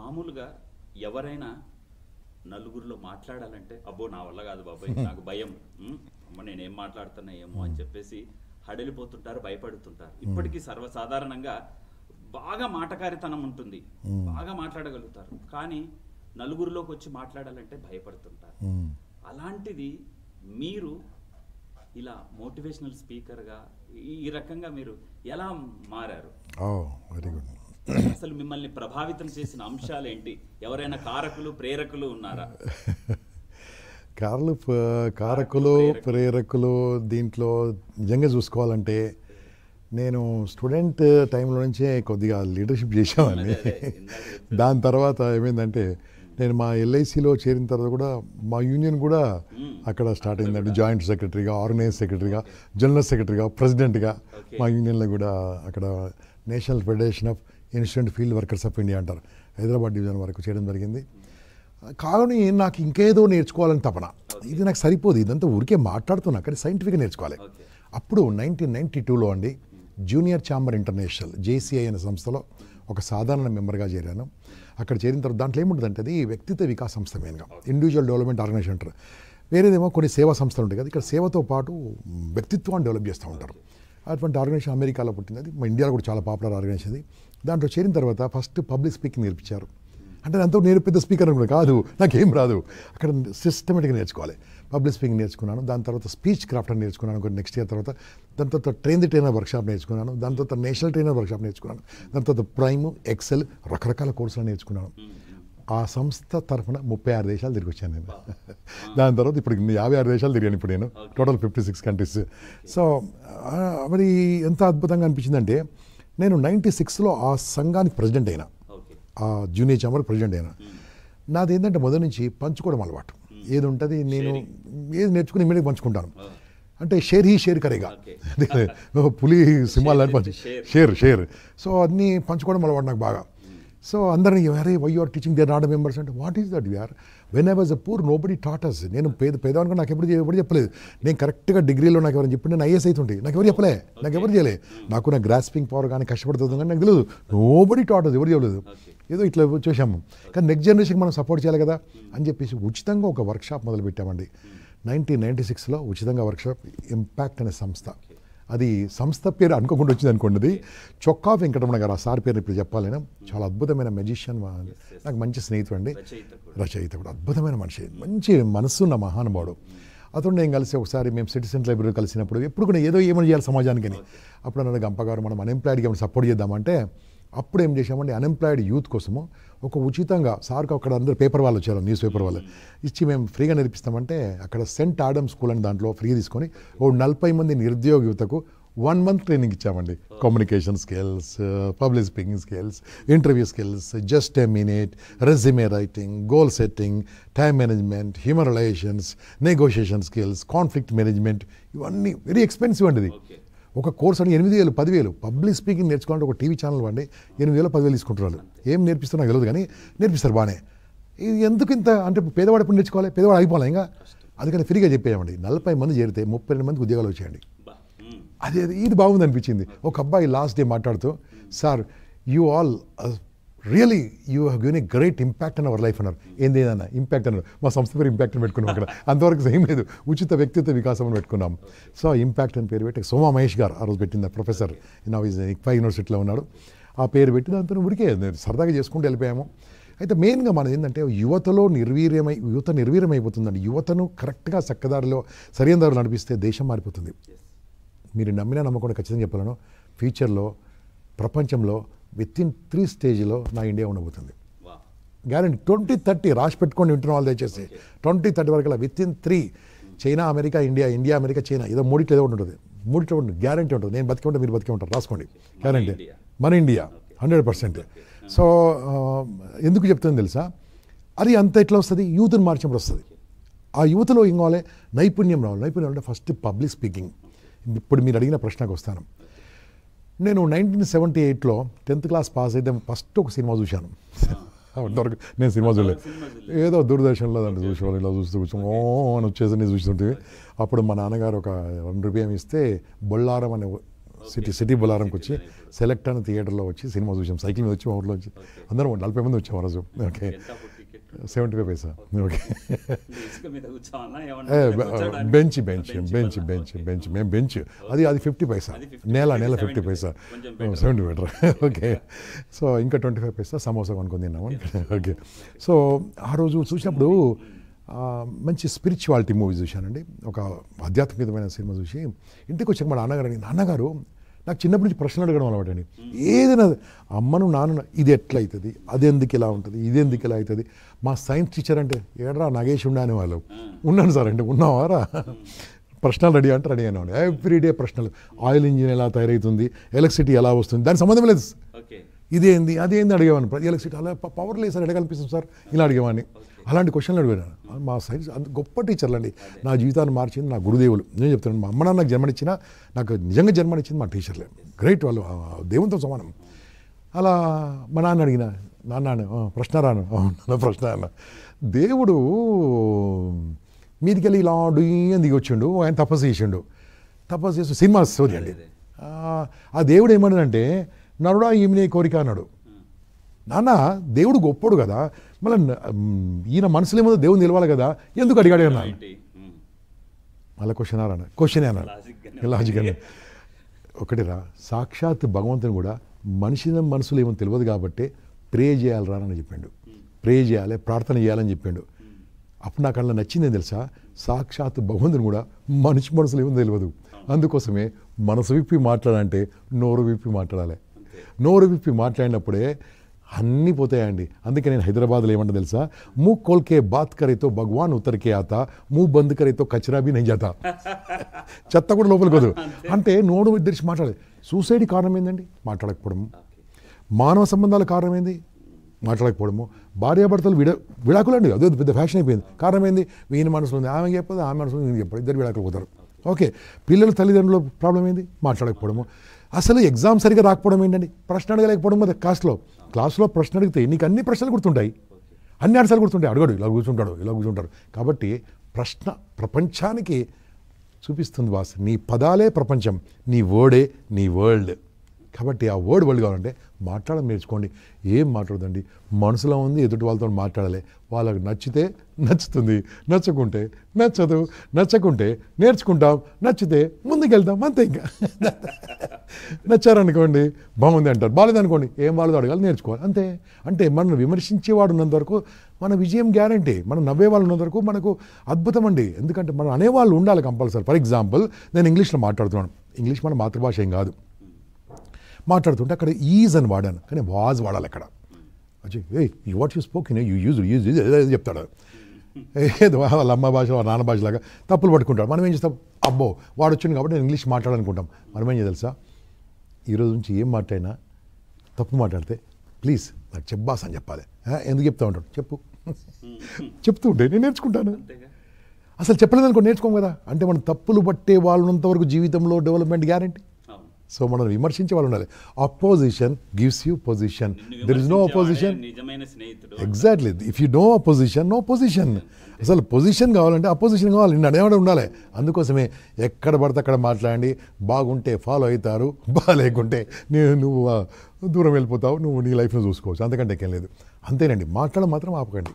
మామూలుగా ఎవరైనా నలుగురిలో మాట్లాడాలంటే అబ్బో నా వల్ల కాదు బాబాయ్ నాకు భయం అమ్మ నేనేం మాట్లాడుతున్నా ఏమో అని చెప్పేసి హడలిపోతుంటారు, భయపడుతుంటారు. ఇప్పటికీ సర్వసాధారణంగా బాగా మాటకారితనం ఉంటుంది, బాగా మాట్లాడగలుగుతారు, కానీ నలుగురిలోకి వచ్చి మాట్లాడాలంటే భయపడుతుంటారు. అలాంటిది మీరు ఇలా మోటివేషనల్ స్పీకర్గా ఈ రకంగా మీరు ఎలా మారారు? Very good. అసలు మిమ్మల్ని ప్రభావితం చేసిన అంశాలు ఏంటి? ఎవరైనా కారకులు ప్రేరకులు ఉన్నారా? కారకులు ప్రేరకులు దీంట్లో నిజంగా చూసుకోవాలంటే నేను స్టూడెంట్ టైంలో నుంచే కొద్దిగా లీడర్షిప్ చేసామని. దాని తర్వాత ఏమైందంటే నేను మా ఎల్ఐసిలో చేరిన తర్వాత కూడా మా యూనియన్ కూడా అక్కడ స్టార్ట్ అయిందండి. జాయింట్ సెక్రటరీగా, ఆర్గనైజ్ సెక్రటరీగా, జనరల్ సెక్రటరీగా, ప్రెసిడెంట్గా మా యూనియన్లో కూడా అక్కడ national federation of institute field workers of India అంటారు, హైదరాబాద్ డివిజన్ వరకు చేయడం జరిగింది. కానీ నాకు ఇంకేదో నేర్చుకోవాలని తపన. ఇది నాకు సరిపోదు, ఇదంతా ఊరికే మాట్లాడుతున్నా, కానీ సైంటిఫిక్గా నేర్చుకోవాలి. అప్పుడు 1992లో అండి జూనియర్ ఛాంబర్ ఇంటర్నేషనల్ జేసీఐ అనే సంస్థలో ఒక సాధారణ మెంబర్గా చేరాను. అక్కడ చేరిన తర్వాత దాంట్లో ఏముంటుందంటే అది వ్యక్తిత్వ వికాస సంస్థ మెయిన్గా, ఇండివిజువల్ డెవలప్మెంట్ ఆర్గనైజేషన్ అంటారు. వేరేదేమో కొన్ని సేవా సంస్థలు ఉంటాయి కదా, ఇక్కడ సేవతో పాటు వ్యక్తిత్వాన్ని డెవలప్ చేస్తూ ఉంటారు. అటువంటి ఆర్గనైజేషన్ అమెరికాలో పుట్టింది, అది మా ఇండియాలో కూడా చాలా పాపులర్ ఆర్గనైజేషన్ అది. దాంట్లో చేరిన తర్వాత ఫస్ట్ పబ్లిక్ స్పీకింగ్ నేర్పించారు. అంటే అంతా నేను పెద్ద స్పీకర్ కూడా కాదు, నాకేం రాదు. అక్కడ సిస్టమేటిక్గా నేర్చుకోవాలి. పబ్లిక్ స్పీకింగ్ నేర్చుకున్నాను. దాని తర్వాత స్పీచ్ క్రాఫ్ట్ అని నేర్చుకున్నాను కొన్ని నెక్స్ట్ ఇయర్ తర్వాత. దాని తర్వాత ట్రైనర్ వర్క్షాప్ నేర్చుకున్నాను. దాని తర్వాత నేషనల్ ట్రైనర్ వర్క్షాప్ నేర్చుకున్నాను. దాని తర్వాత ప్రైమ్, ఎక్సెల్ రకరకాల కోర్సులు నేర్చుకున్నాను. ఆ సంస్థ తరఫున 36 దేశాలు తిరిగి వచ్చాను నేను. దాని తర్వాత ఇప్పుడు 56 దేశాలు తిరిగాను ఇప్పుడు నేను, టోటల్ 56 కంట్రీస్. సో మరి ఎంత అద్భుతంగా అనిపించిందంటే నేను 96లో ఆ సంఘానికి ప్రెసిడెంట్ అయినా, ఆ జూనియర్ ఛాంబర్ ప్రెసిడెంట్ అయినా. నాది ఏంటంటే మొదటి నుంచి పంచుకోవడం అలవాటు. ఏది ఉంటుంది నేను ఏది నేర్చుకుని ఇమీడియట్గా పంచుకుంటాను. అంటే షేర్ కరేగా, పులి సింహాలు అని పంచు, షేర్. సో అన్నీ పంచుకోవడం అలవాటు నాకు బాగా. సో అందరినీ అరే why you're teaching there not members అంటే what is that we're when I was a poor nobody taught us. నేను పేదవానికి నాకు ఎప్పుడు చెప్పలేదు. నేను కరెక్ట్గా డిగ్రీలో నాకు ఎవరైనా చెప్పి నేను ఐఎస్ అవుతుంటే నాకు ఎవరు చెప్పలే, నాకు ఎవరు చేయలే. నాకు నా గ్రాస్పింగ్ పవర్ కానీ కష్టపడుతుంది కానీ నాకు తెలియదు. నో బడీ టాట్ అస్, ఎవరు చెప్పలేదు. ఏదో ఇట్లా వచ్చేసాము. కానీ నెక్స్ట్ జనరేషన్కి మనం సపోర్ట్ చేయాలి కదా అని చెప్పేసి ఉచితంగా ఒక వర్క్షాప్ మొదలుపెట్టామండి 1996లో. ఉచితంగా వర్క్షాప్ ఇంపాక్ట్ అనే సంస్థ. అది సంస్థ పేరు అనుకోకుండా వచ్చింది అనుకోండి. చొక్కా వెంకటరమణ గారు, ఆ సార్ పేరు ఇప్పుడు చెప్పాలని, చాలా అద్భుతమైన మెజిషియన్, నాకు మంచి స్నేహితుడు అండి, రచయిత కూడా, అద్భుతమైన మనిషి, మంచి మనస్సున్న మహానుభావుడు. అతను నేను కలిసి ఒకసారి మేము సిటిజన్ లైబ్రరీ కలిసినప్పుడు ఎప్పుడు కూడా ఏదో ఏమైనా చేయాలి సమాజానికి అని. అప్పుడు అన్నాడు గంపగారు మనం అన్ఎంప్లాయిడ్కి ఏమైనా సపోర్ట్ చేద్దామంటే అప్పుడు ఏం చేసామంటే అన్ఎంప్లాయిడ్ యూత్ కోసము ఒక ఉచితంగా సార్కు అక్కడ అందరూ పేపర్ వాళ్ళు వచ్చారు, న్యూస్ పేపర్ వాళ్ళు ఇచ్చి మేము ఫ్రీగా నేర్పిస్తామంటే అక్కడ సెంట్ ఆడమ్ స్కూల్ అని దాంట్లో ఫ్రీ తీసుకొని 40 మంది నిరుద్యోగ యువతకు 1 మంత్ ట్రైనింగ్ ఇచ్చామండి. Communication skills, public speaking skills, interview skills, just a minute, resume writing, goal setting, time management, human relations, negotiation skills, conflict management, ఇవన్నీ వెరీ ఎక్స్పెన్సివ్ అండి. ఇది ఒక కోర్స్ అని 8,000 10,000. పబ్లిక్ స్పీకింగ్ నేర్చుకోవాలంటే ఒక టీవీ ఛానల్ వాడి 8,000 10,000 తీసుకుంటున్నారు. ఏం నేర్పిస్తున్నా నాకు తెలియదు కానీ నేర్పిస్తారు బాగానే. ఇది ఎందుకు ఇంత అంటే పేదవాడు ఎప్పుడు నేర్చుకోవాలి, పేదవాడు అయిపోవాలి ఇంకా. అందుకని ఫ్రీగా చెప్పేయమండి. 40 మంది చేరితే 32 మందికి ఉద్యోగాలు వచ్చాయండి. అదే ఇది బాగుంది అనిపించింది. ఒక అబ్బాయి లాస్ట్ డే మాట్లాడుతూ sir you all really you have given a great impact an our life అన్నారు. ఏంది ఏదన్నా ఇంపాక్ట్ అన్నారు. మా సంస్థ పేరు ఇంపాక్ట్ అని పెట్టుకున్నాం అక్కడ. అంతవరకు ఏం లేదు, ఉచిత వ్యక్తిత్వ వికాసం అని పెట్టుకున్నాం. సో ఇంపాక్ట్ అని పేరు పెట్టి సోమా మహేష్ గారు ఆ రోజు పెట్టింది, ప్రొఫెసర్ ఇక్ఫా యూనివర్సిటీలో ఉన్నాడు. ఆ పేరు పెట్టి దాంతో ఉరికే సరదాగా చేసుకుంటూ వెళ్ళిపోయాము. అయితే మెయిన్గా మనది ఏంటంటే యువత నిర్వీర్యమైపోతుందండి. యువతను కరెక్ట్గా చక్కదారిలో సరైన దారిలో నడిపిస్తే దేశం మారిపోతుంది. మీరు నమ్మినా నమ్మకుండా ఖచ్చితంగా చెప్పాలను, ఫ్యూచర్లో ప్రపంచంలో విత్-ఇన్ 3 స్టేజ్లో నా ఇండియా ఉండబోతుంది. గ్యారంటీ 2030 రాసి పెట్టుకొని వింటున్న వాళ్ళు దయచేసి 2030 వరకు with-in 3 China America India, India America China, ఏదో మూడిట్లో ఏదో ఉంటుంది, మూడిట్లో ఉంటుంది గ్యారంటీ ఉంటుంది. నేను బతికే ఉంటాను, మీరు బతికే ఉంటారు, రాసుకోండి. గ్యారంటీ మన ఇండియా 100%. సో ఎందుకు చెప్తుందని తెలుసా, అది అంత ఎట్లా వస్తుంది, యూత్ని మార్చినప్పుడు వస్తుంది. ఆ యువతలో ఏం కావాలి, నైపుణ్యం రావాలి. నైపుణ్యం అంటే ఫస్ట్ పబ్లిక్ స్పీకింగ్. ఇప్పుడు మీరు అడిగిన ప్రశ్నకు వస్తాను. నేను 1978లో 10th క్లాస్ పాస్ అయితే ఫస్ట్ ఒక సినిమా చూశాను. అంతవరకు నేను సినిమా చూడలేదు, ఏదో దూరదర్శన్లో దాంట్లో చూసేవాళ్ళు, ఇలా చూస్తూ కూర్చొని ఓ అని వచ్చేసి నేను చూస్తుంటే అప్పుడు మా నాన్నగారు ఒక ₹1 ఇస్తే బొల్లారం అనే సిటీ బొలారంకి వచ్చి సెలెక్ట్ అనే థియేటర్లో వచ్చి సినిమా చూసాం. సైకిల్ మీద వచ్చి మా ఊర్లో వచ్చి అందరం 40 మంది వచ్చాం ఆ రోజు. ఓకే, 75 పైసా. ఓకే, బెంచ్ మేము బెంచ్ అది 50 పైసా, నేల 50 పైసా, 70 మీటర్. ఓకే, సో ఇంకా 25 పైసా సమోసా కొనుక్కొని తిన్నాము. ఓకే, సో ఆ రోజు చూసినప్పుడు మంచి స్పిరిచువాలిటీ మూవీ చూశానండి. ఒక ఆధ్యాత్మికమైన సినిమా చూసి ఇంటికి వచ్చాక మా నాన్నగారు నాకు చిన్నప్పటి నుంచి ప్రశ్నలు అడగడం అలవాటు అండి. ఏదైనా అమ్మను నాన్న ఇది ఎట్లా అవుతుంది, అది ఎందుకు ఇలా ఉంటుంది, ఇది ఎందుకు ఇలా అవుతుంది. మా సైన్స్ టీచర్ అంటే ఏడ్రా నాగేష్ ఉండానే వాళ్ళు ఉన్నాను సార్ అంటే ఉన్నావారా, ప్రశ్నలు రెడీ అంటే రెడీ అయినా ఎవ్రీడే ప్రశ్నలు. ఆయిల్ ఇంజిన్ ఎలా తయారవుతుంది, ఎలక్ట్రిసిటీ ఎలా వస్తుంది, దానికి సంబంధం లేదు. ఇదేంది అదేంది అడిగేవాడిని. ఎలక్ట్రిసిటీ అలా పవర్ లేదు సార్, ఎడగనిపిస్తుంది సార్, ఇలా అడిగేవాడిని. అలాంటి క్వశ్చన్లు అడిగాను. మా సైన్స్ అంత గొప్ప టీచర్లు అండి. నా జీవితాన్ని మార్చింది నా గురుదేవులు. నేను చెప్తాను, మా అమ్మ నాన్న నాకు జన్మనిచ్చినా నాకు నిజంగా జన్మనిచ్చింది మా టీచర్లే. గ్రేట్, వాళ్ళు దేవునితో సమానం. అలా మా నాన్న అడిగిన, నాన్న ప్రశ్న రాను ప్రశ్న అన్న, దేవుడు మీదికెళ్ళి ఇలా అని దిగి వచ్చిండు, ఆయన తపస్సు చేసిండు. తపస్సు చేసి సినిమా స్టోరీ అండి. ఆ దేవుడు ఏమన్నాడంటే నరుడా ఈమెనే కోరిక అన్నాడు. నాన్న దేవుడు గొప్పడు కదా, మళ్ళీ ఈయన మనసులో ఏమో దేవుడు నిలవాలి కదా, ఎందుకు అడిగాడు అన్నా. మళ్ళీ క్వశ్చనే అన్నాడు. లాజిక్ అని ఒకటిరా, సాక్షాత్ భగవంతుని కూడా మనిషి మనసులో ఏమో తెలియదు కాబట్టి ప్రే చేయాలరా అని చెప్పిండు. ప్రే చేయాలి, ప్రార్థన చేయాలని చెప్పిండు. అప్పుడు నాకు అలా నచ్చింది ఏం తెలుసా, సాక్షాత్ భగవంతుని కూడా మనిషి మనసులో ఏమో తెలియదు. అందుకోసమే మనసు విప్పి మాట్లాడాలంటే నోరు విప్పి మాట్లాడాలి. నోరు విప్పి మాట్లాడినప్పుడే అన్నీ పోతాయండి. అందుకే నేను హైదరాబాద్లో ఏమంటా తెలుసా, మూ కోల్కే బాత్ కరేతో భగవాన్ ఉత్తర్కే ఆతా, మూ బంద్ కరేతో కచరా బి నహీ జాతా. చెత్త కూడా లోపలికి వదు అంటే నోరు తెరిచి మాట్లాడాలి. సూసైడ్ కారణం ఏందండి, మాట్లాడకపోవడము. మానవ సంబంధాల కారణం ఏంది, మాట్లాడకపోవడము. భార్యాభర్తలు విడాకులు అండి, అదే పెద్ద ఫ్యాషన్ అయిపోయింది. కారణం ఏంది, ఈయన మనసులో ఉంది, ఆమె చెప్పదు, ఆమె మనసులో నేను చెప్పాడు, ఇద్దరు విడాకులు పోతారు. ఓకే, పిల్లల తల్లిదండ్రుల ప్రాబ్లం ఏంది, మాట్లాడకపోవడము. అసలు ఎగ్జామ్ సరిగా రాకపోవడం ఏంటండి, ప్రశ్న అడగలేకపోవడం. కదా క్లాస్లో ప్రశ్న అడిగితే నీకు అన్ని ప్రశ్నలు గుర్తుంటాయి, అన్ని ఆన్సర్లు గుర్తుంటాయి. అడగడు, ఇలా కూర్చుంటాడు. కాబట్టి ప్రశ్న ప్రపంచానికి చూపిస్తుంది బాస్. నీ పదాలే ప్రపంచం, నీ వర్డే నీ వరల్డ్. కాబట్టి ఆ వర్డ్ కావాలంటే మాట్లాడడం నేర్చుకోండి. ఏం మాట్లాడదండి, మనసులో ఉంది, ఎదుటి వాళ్ళతో మాట్లాడాలి. వాళ్ళకి నచ్చితే నచ్చుతుంది, నచ్చకుంటే నచ్చదు, నచ్చకుంటే నేర్చుకుంటాం, నచ్చితే ముందుకెళ్తాం, అంతే. ఇంకా నచ్చారనుకోండి బాగుంది అంటారు, బాగాలేదనుకోండి ఏం బాగాలేదో అడగాలి, నేర్చుకోవాలి, అంతే. అంటే మనం విమర్శించేవాడు ఉన్నంత వరకు మన విజయం గ్యారంటీ. మనం నవ్వేవాళ్ళు ఉన్నంత వరకు మనకు అద్భుతం అండి. ఎందుకంటే మనం అనేవాళ్ళు ఉండాలి కంపల్సరీ. ఫర్ ఎగ్జాంపుల్, నేను ఇంగ్లీష్లో మాట్లాడుతున్నాను. ఇంగ్లీష్ మన మాతృభాష ఏం కాదు. మాట్లాడుతుంటే అక్కడ ఈజ్ అని వాడాను, కానీ వాజ్ వాడాలి అక్కడ. ఏ what you spoke you use చెప్తాడు. ఏదో వాళ్ళ అమ్మ భాష, వాళ్ళ నాన్న భాషలాగా తప్పులు పట్టుకుంటాడు. మనం ఏం చేస్తాం, అబ్బో వాడు వచ్చింది కాబట్టి నేను ఇంగ్లీష్ మాట్లాడాలనుకుంటాం. మనం ఏం తెలుసా, ఈరోజు నుంచి ఏం మాట్లాడినా తప్పు మాట్లాడితే ప్లీజ్ నాకు చెప్పాస్ అని చెప్పాలి. ఎందుకు చెప్తా ఉంటాడు, చెప్తూ ఉంటే నేను నేర్చుకుంటాను. అసలు చెప్పలేదనుకో నేర్చుకోం కదా. అంటే మనం తప్పులు పట్టే వాళ్ళంతవరకు జీవితంలో డెవలప్మెంట్ గ్యారంటీ. సో మనం విమర్శించే వాళ్ళు ఉండాలి. Opposition gives you position. There is no opposition. Exactly, if you no opposition, no position. అసలు పొజిషన్ కావాలంటే అపోజిషన్ కావాలి, నిన్ను అనేవాడు ఉండాలి. అందుకోసమే ఎక్కడ పడితే అక్కడ మాట్లాడి, బాగుంటే ఫాలో అవుతారు, బాగాలేకుంటే నువ్వు దూరం వెళ్ళిపోతావు, నువ్వు నీ లైఫ్ను చూసుకోవచ్చు. అంతకంటే ఎక్కేం లేదు. అంతేనండి, మాట్లాడడం మాత్రం ఆపకండి.